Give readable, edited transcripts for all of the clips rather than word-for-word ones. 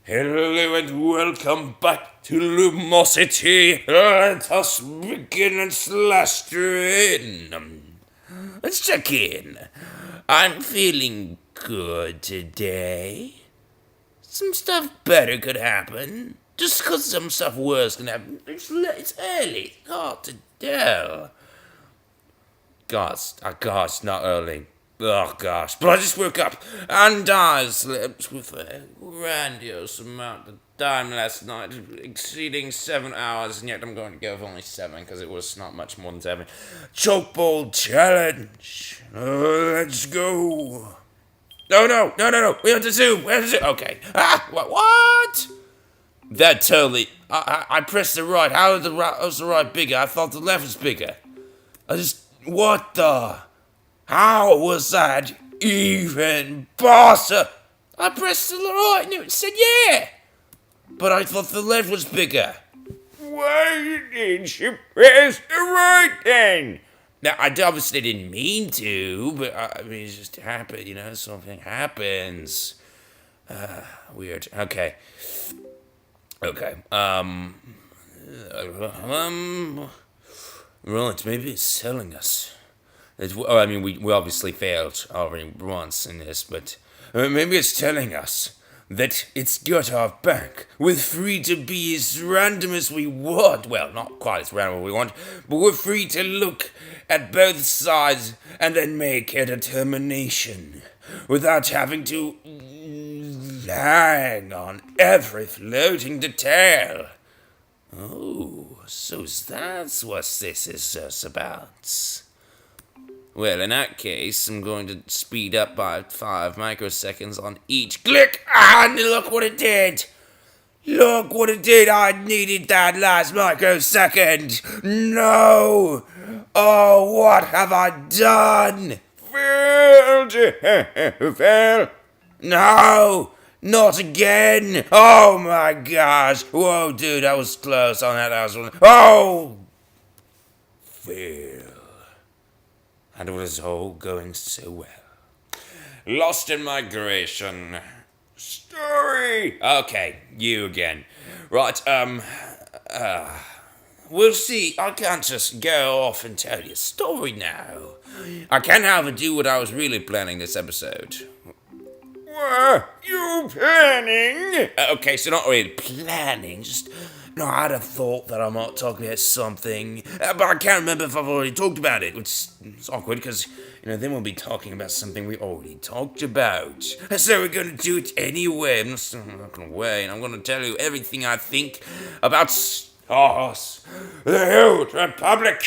Hello and welcome back to Lumosity. Let us begin and slash in. Let's check in. I'm feeling good today. Some stuff better could happen. Just 'cause some stuff worse can happen. It's early. It's hard to tell. Gosh, not early. Oh gosh, but I just woke up and I slept with a grandiose amount of time last night, exceeding 7 hours, and yet I'm going to go for only 7 because it was not much more than 7. Chalkboard challenge. Let's go. No. We have to zoom. Okay. What? That totally. I pressed the right. How was the right bigger? I thought the left was bigger. What the? How was that even possible? I pressed the right and it said yeah. But I thought the left was bigger. Why did you press the right then? Now, I obviously didn't mean to, but I mean, it just happened, something happens. Weird. Okay. Right, maybe it's telling us. We obviously failed already once in this, but maybe it's telling us that it's got our back. We're free to be as random as we want. Well, not quite as random as we want, but we're free to look at both sides and then make a determination without having to hang on every floating detail. Oh, so that's what this is about. Well, in that case, I'm going to speed up by 5 microseconds on each click, and look what it did! Look what it did! I needed that last microsecond! No! Oh, what have I done? Fail! No! Not again! Oh my gosh! Whoa, dude, that was close on that last one. Oh! Fail. And it was all going so well. Lost in migration. Story! Okay, you again. Right, we'll see. I can't just go off and tell you a story now. I can't have to do what I was really planning this episode. What? You planning? Okay, so not really planning, just... No, I had a thought that I might talk about something, but I can't remember if I've already talked about it, which is awkward, because, then we'll be talking about something we already talked about. So we're going to do it anyway. I'm not going to wait. I'm going to tell you everything I think about stars, the huge republic.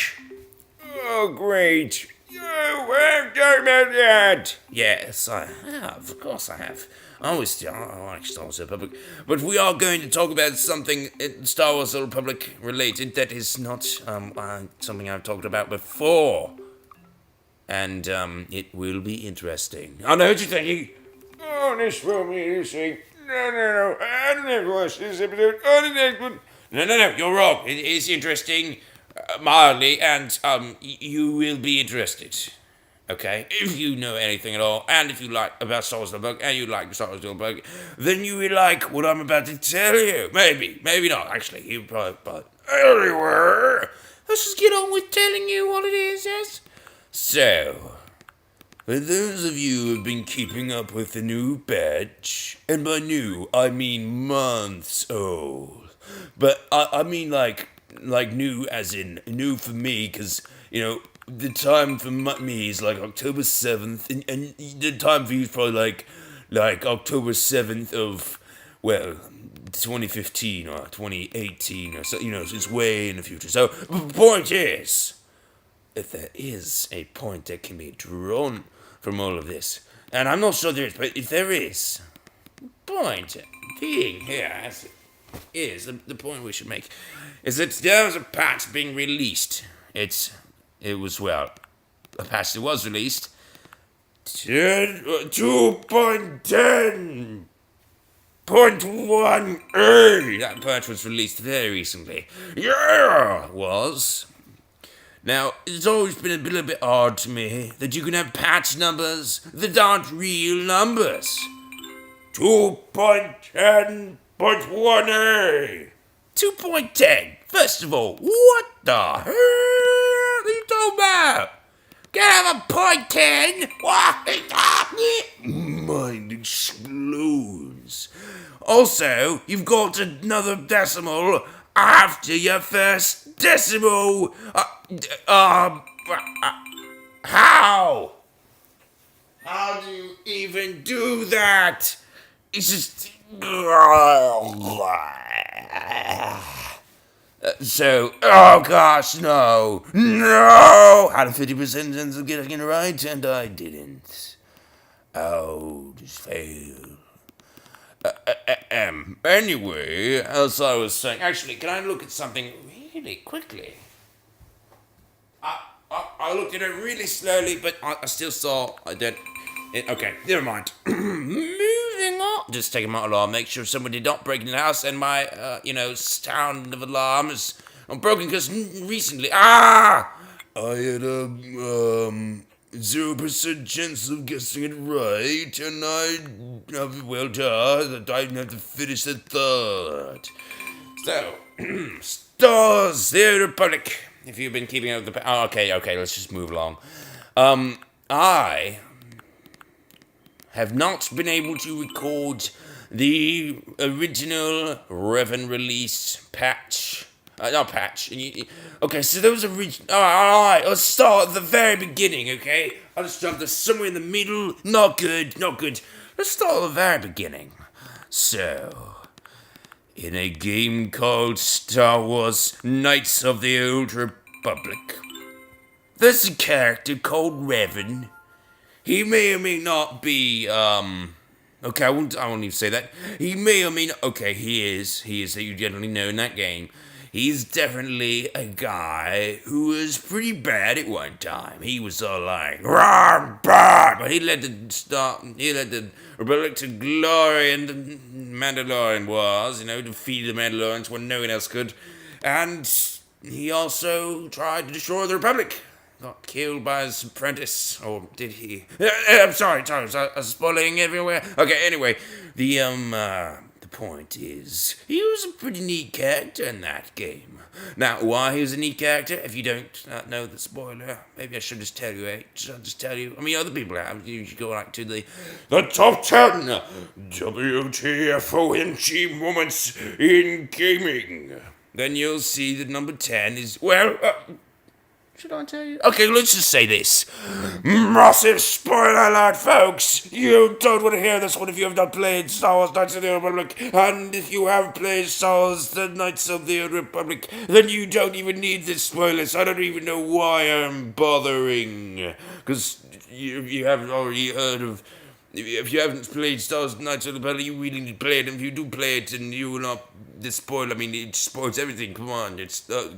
Oh, great. You have talked about that. Yes, I have. Of course I have. I always do. I like Star Wars Republic. But we are going to talk about something Star Wars Republic related that is not something I've talked about before. And it will be interesting. I know what you're thinking. Oh, this will be interesting. No. I don't have to watch this episode. Oh, the next one. No. You're wrong. It is interesting, mildly, and you will be interested. Okay, if you know anything at all, and if you like about Star Wars Republic, and you like Star Wars Republic, then you will like what I'm about to tell you. Maybe not. Actually, you probably anywhere. Let's just get on with telling you what it is, yes? So, for those of you who have been keeping up with the new batch, and by new, I mean months old, but I mean like new as in new for me, because, the time for me is like October 7th, and the time for you is probably like October 7th of, 2015 or 2018 or so, it's way in the future. So, the point is, if there is a point that can be drawn from all of this, and I'm not sure there is, but if there is, point being here, is the point we should make, is that there was a patch being released. It was a patch that was released. 2.10.1a. That patch was released very recently. Yeah, it was. Now, it's always been a little bit odd to me that you can have patch numbers that aren't real numbers. 2.10 Point 1A. 2.10. First of all, what the hell are you talking about? Can't have a point 10. What? Mind explodes. Also, you've got another decimal after your first decimal. How? How do you even do that? It's just. So, oh gosh, no. Had a 50% chance of getting it right, and I didn't. Oh, just failed. Anyway, as I was saying, actually, can I look at something really quickly? I looked at it really slowly, but I still saw I did. Okay, never mind. Moving on. Just taking my alarm, make sure someone did not break into the house, and my, sound of alarm is broken because recently. I had a 0% chance of guessing it right, and I didn't have to finish the thought. So, Stars, the Republic. If you've been keeping up with the... okay, let's just move along. I have not been able to record the original Revan release patch. Not patch. Okay, so those original... Alright, let's start at the very beginning, okay? I'll just jump to somewhere in the middle. Not good. Let's start at the very beginning. So... in a game called Star Wars Knights of the Old Republic, there's a character called Revan. He may or may not be, okay, I won't even say that. He may or may not, okay, he is that you generally know in that game. He's definitely a guy who was pretty bad at one time. He was all like, "Rah, bah," but he led the Republic to glory in the Mandalorian Wars, defeated the Mandalorians when no one else could. And he also tried to destroy the Republic. Got killed by his apprentice, or did he? I'm sorry, I was spoiling everywhere. Okay, anyway, the point is, he was a pretty neat character in that game. Now, why he was a neat character, if you don't know the spoiler, maybe I should just tell you, Should I just tell you? I mean, other people have. You should go to the top 10 WTFOMG moments in gaming. Then you'll see that number 10 is, should I tell you? Okay, let's just say this. Massive spoiler alert, folks! You don't want to hear this one if you have not played Star Wars Knights of the Old Republic. And if you have played Star Wars The Knights of the Old Republic, then you don't even need this spoilers. I don't even know why I'm bothering. Because you haven't already heard of... If you haven't played Star Wars Knights of the Republic, you really need to play it. And if you do play it, and you will not... This spoil, it spoils everything. Come on,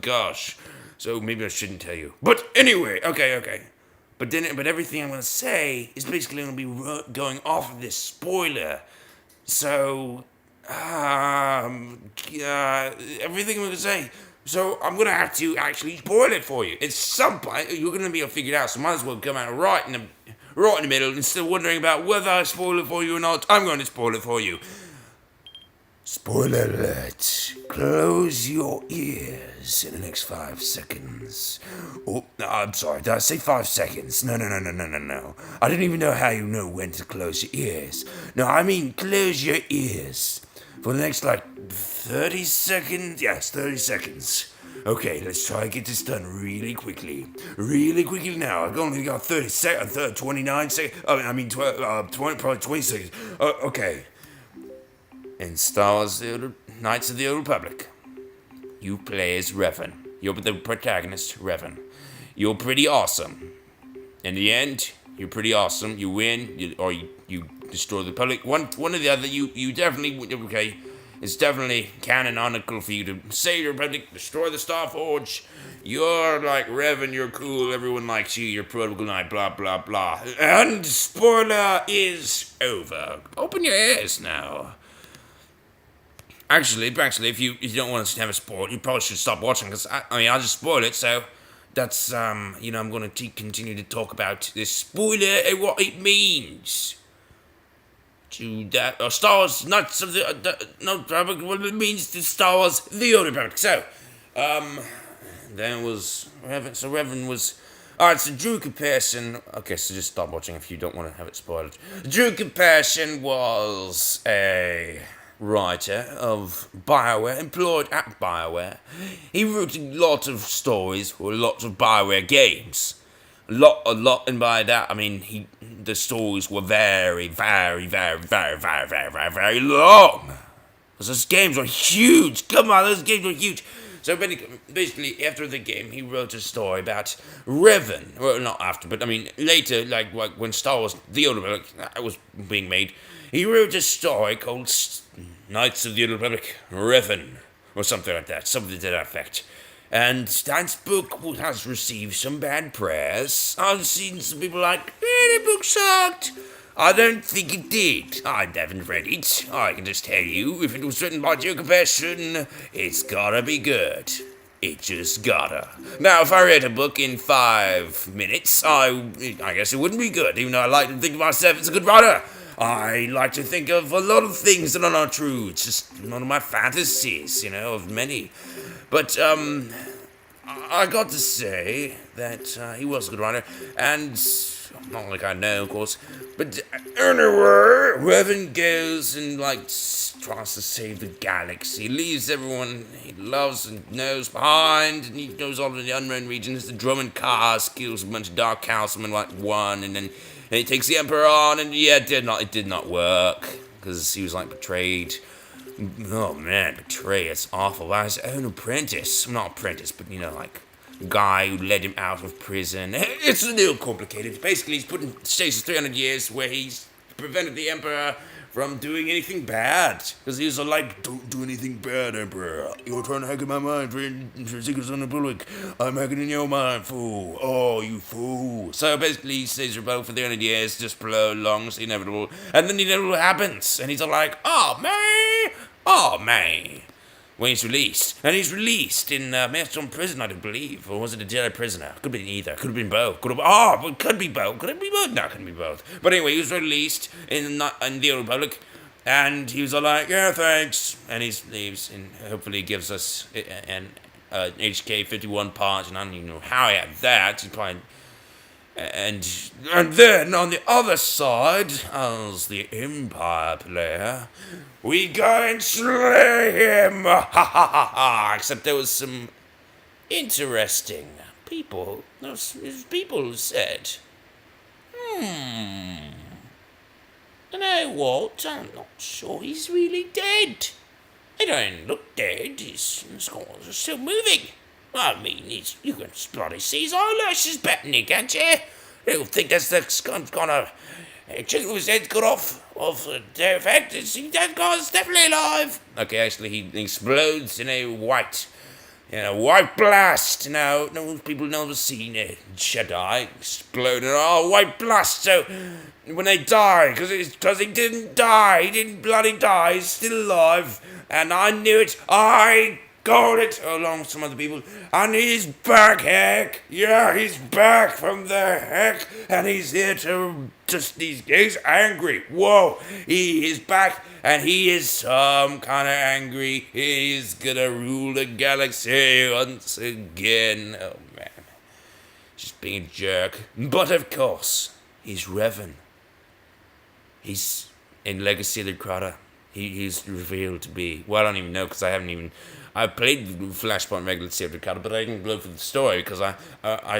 gosh... So maybe I shouldn't tell you. But anyway, okay. But everything I'm going to say is basically going to be going off of this spoiler. So, everything I'm going to say. So I'm going to have to actually spoil it for you. At some point, you're going to be able to figure it out. So might as well come out right in the middle instead of wondering about whether I spoil it for you or not. I'm going to spoil it for you. Spoiler alert. Close your ears in the next 5 seconds. Oh, no, I'm sorry. Did I say 5 seconds? No. I didn't even know how you know when to close your ears. No, I mean close your ears. For the next, 30 seconds? Yes, 30 seconds. Okay, let's try and get this done really quickly. Really quickly now. I've only got 30 seconds, 29 seconds. Probably 20 seconds. Okay. In Star Wars Knights of the Old Republic, you play as Revan. You're the protagonist, Revan. You're pretty awesome. In the end, you're pretty awesome. You win, you destroy the Republic. One or the other, you definitely, okay, it's definitely canonical for you to save the Republic, destroy the Star Forge. You're like Revan, you're cool, everyone likes you, you're protocol knight, blah, blah, blah. And spoiler is over. Open your ears now. Actually, if you don't want to have a spoil, you probably should stop watching, because, I'll just spoil it, so that's, I'm going to continue to talk about this spoiler and what it means. to that, or Star Wars Knights of no, what it means to Star Wars The Old Republic. So, there was Revan. So Revan was. Alright, so Drew Comparison. Okay, so just stop watching if you don't want to have it spoiled. Drew Comparison was a writer of BioWare, employed at BioWare. He wrote a lot of stories for lots of BioWare games. A lot, and by that I mean the stories were very, very, very, very, very, very, very, very long. Because those games were huge. Come on, those games were huge. So basically, after the game, he wrote a story about Revan. Well, not after, but I mean later, like when Star Wars The Old Republic was being made, he wrote a story called Knights of the Old Republic Revan, or something like that, something to that effect. And that book has received some bad press. I've seen some people like, the book sucked. I don't think it did. I haven't read it. I can just tell you, if it was written by Joe Compassion, it's gotta be good. It just gotta. Now, if I read a book in 5 minutes, I guess it wouldn't be good, even though I like to think of myself as a good writer. I like to think of a lot of things that are not true. It's just one of my fantasies, of many. But, I got to say that he was a good writer, and not like I know, of course, but anyway, Revan goes and, tries to save the galaxy, leaves everyone he loves and knows behind, and he goes all to the unknown regions, the Drummond cast, kills a bunch of Dark Councilmen, one, and then he takes the Emperor on, and yeah, it did not work, because he was, betrayed. Oh man, betray, it's awful. By his own apprentice. Not apprentice, but guy who led him out of prison. It's a little complicated. Basically, he's put in stasis 300 years where he's prevented the Emperor from doing anything bad. Because he was don't do anything bad, Emperor. You're trying to hack in my mind for secrets on the public. I'm hacking in your mind, fool. Oh, you fool. So basically, he stays rebel for 300 years, just prolongs the inevitable. And then the inevitable happens. And he's oh, man. When he's released. And he's released in Maelstrom Prison, I believe. Or was it a Jedi prisoner? Could have been either. Could have been both. It could be both. Could it be both? No, it couldn't be both. But anyway, he was released in the Old Republic. And he was yeah, thanks. And he leaves and hopefully gives us an HK-51 part. And I don't even know how he had that. He probably... And then on the other side, as the Empire player, we go and slay him. Ha ha ha ha! Except there was some interesting people. People who said, you know what? I'm not sure he's really dead. He don't look dead. His scores are still moving. I mean, you can bloody see his eyelashes battening, can't you? You think that's the kind of chicken with his head cut off the effect? That guy's definitely alive. Okay, actually, he explodes in a white blast. Now, no people never seen a Jedi explode in a white blast. So when they die, because he didn't die, he didn't bloody die. He's still alive, and I knew it. I got it along with some other people, and he's back, heck. Yeah, he's back from the heck, and he's here to he's angry. Whoa, he is back, and he is some kind of angry. He's gonna rule the galaxy once again. Oh man, just being a jerk. But of course, he's Revan. He's in Legacy of the Crowder. He's revealed to be, well, I don't even know, because I played Flashpoint regular Save the Crowder, but I didn't go for the story, because I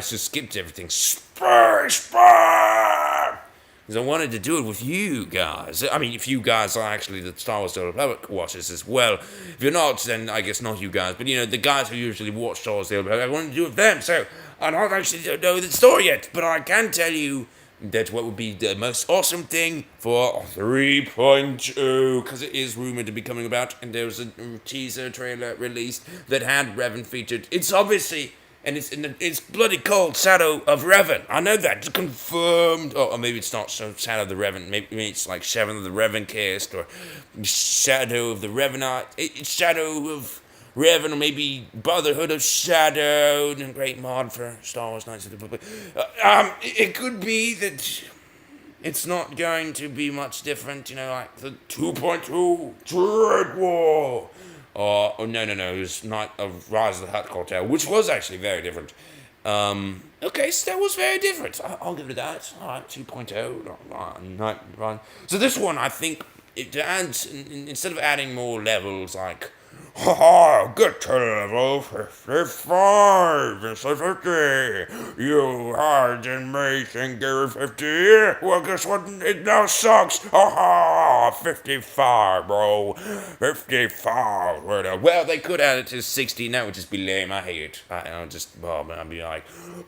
just skipped everything. Space! Because I wanted to do it with you guys. I mean, if you guys are actually the Star Wars The Old Republic watchers as well. If you're not, then I guess not you guys. But, the guys who usually watch Star Wars The Old Republic, I wanted to do it with them. So, I don't actually know the story yet, but I can tell you that what would be the most awesome thing for 3.0, because it is rumored to be coming about, and there was a teaser trailer released that had Revan featured. It's obviously, and it's bloody called Shadow of Revan. I know that, it's confirmed. Or maybe it's not Shadow of the Revan, maybe it's like Shadow of the Revan cast, or Shadow of the Revanite. It's Shadow of Revan, or maybe Brotherhood of Shadow, and great mod for Star Wars Knights of the Republic. It could be that it's not going to be much different, like the 2.2 Dread War. Or no, it's Night of Rise of the Hut Cartel, which was actually very different. Okay, so that was very different. I'll give it that. All right, 2.0. Night Run. So this one, I think, it adds, instead of adding more levels, like, get to level 55, it's a 50. You didn't make and give 50. Well, guess what? It now sucks. 55, bro. 55. Well, they could add it to 60. That would just be lame. I hate it. I'd be like,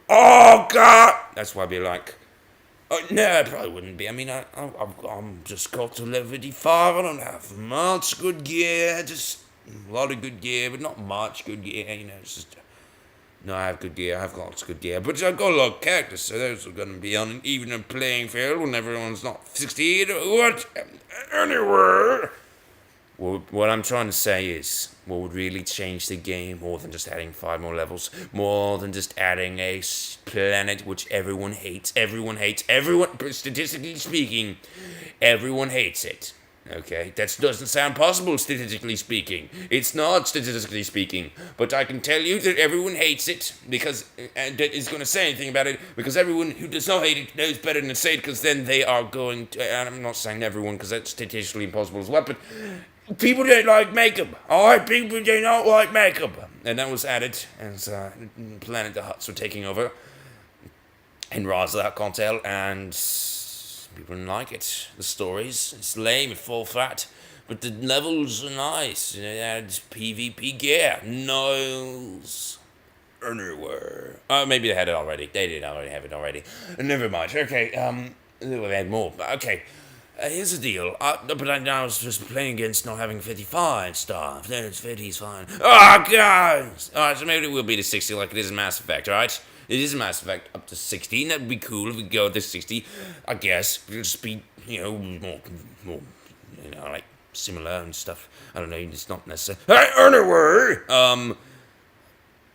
oh, God. That's why I'd be like, no, it probably wouldn't be. I mean, I'm just got to level 55. I don't have much good gear. Just a lot of good gear, but not much good gear. It's just... No, I have good gear. I've got lots of good gear. But I've got a lot of characters, so those are going to be on an even playing field when everyone's not 16. What? Anyway. Well, what I'm trying to say is, what would really change the game more than just adding 5 more levels, more than just adding a planet which everyone hates, statistically speaking, everyone hates it. Okay, that doesn't sound possible statistically speaking. It's not statistically speaking, but I can tell you that everyone hates it because, and that is going to say anything about it, because everyone who does not hate it knows better than to say it, because then they are going to, and I'm not saying everyone because that's statistically impossible as well, but people don't like makeup. Alright, people do not like makeup. And that was added as Planet the Huts were taking over in Rise of the Hut Cartel, and people didn't like it. The stories, it's lame, it fall flat, but the levels are nice. It adds PvP gear. Noise anywhere. Oh, maybe they had it already. They did already have it already. Never mind. Okay, they had more. Okay. Here's the deal. But I was just playing against not having 55 stuff. No, it's 50's fine. Oh, guys! Alright, so maybe it will be to 60 like it is in Mass Effect, alright? It is in Mass Effect up to 60, and that would be cool if we go to 60. I guess it'll just be, more, like, similar and stuff. I don't know, it's not necessary. Hey, anyway!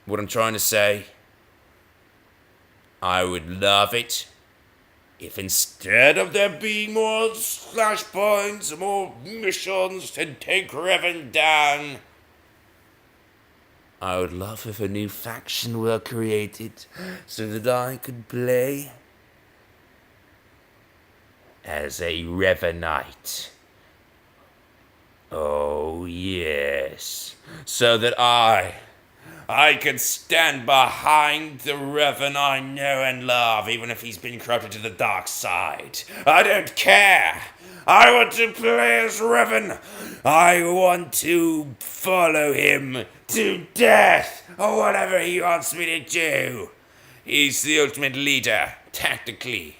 What I'm trying to say, I would love it if instead of there being more flashpoints, more missions to take Revan down, I would love if a new faction were created so that I could play as a Revanite. Oh, yes. So that I can stand behind the Revan I know and love, even if he's been corrupted to the dark side. I don't care. I want to play as Revan. I want to follow him to death, or whatever he wants me to do. He's the ultimate leader, tactically,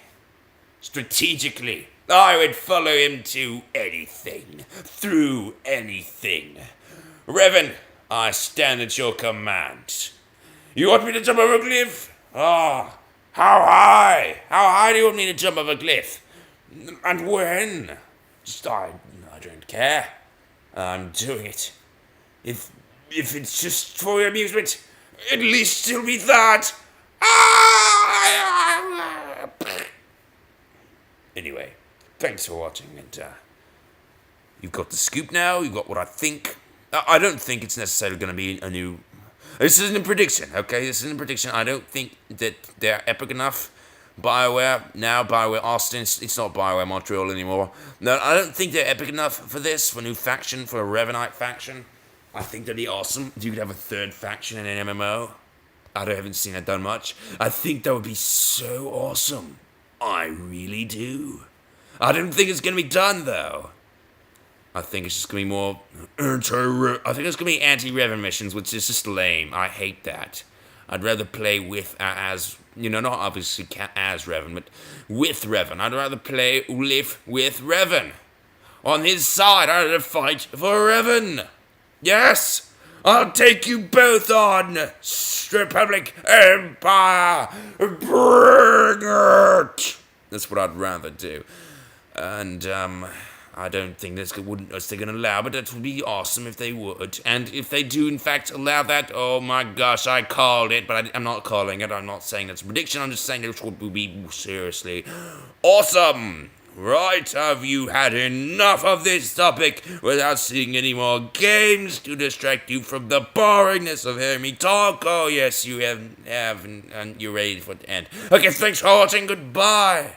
strategically. I would follow him to anything, through anything. Revan, I stand at your command. You want me to jump over a cliff? How high? How high do you want me to jump over a cliff? And when? I don't care. I'm doing it. If it's just for your amusement, at least it'll be that. Anyway, thanks for watching, and you've got the scoop now. You've got what I think. I don't think it's necessarily going to be a new... This isn't a prediction, okay? This isn't a prediction. I don't think that they're epic enough. BioWare Austin, it's not BioWare Montreal anymore. No, I don't think they're epic enough for this, for a new faction, for a Revanite faction. I think that'd be awesome. You could have a third faction in an MMO. I haven't seen it done much. I think that would be so awesome. I really do. I don't think it's going to be done, though. I think it's just going to be more anti-Revan missions, which is just lame. I hate that. I'd rather play with, not obviously as Revan, but with Revan. I'd rather live with Revan. On his side, I'd rather fight for Revan. Yes, I'll take you both on, Republic, Empire, bring it. That's what I'd rather do. And, I don't think they're going to allow, but that would be awesome if they would. And if they do, in fact, allow that, oh my gosh, I called it, but I'm not calling it. I'm not saying it's a prediction. I'm just saying that it would be seriously awesome. Right, have you had enough of this topic without seeing any more games to distract you from the boringness of hearing me talk? Oh, yes, you have, and you're ready for the end. Okay, thanks for watching. Goodbye.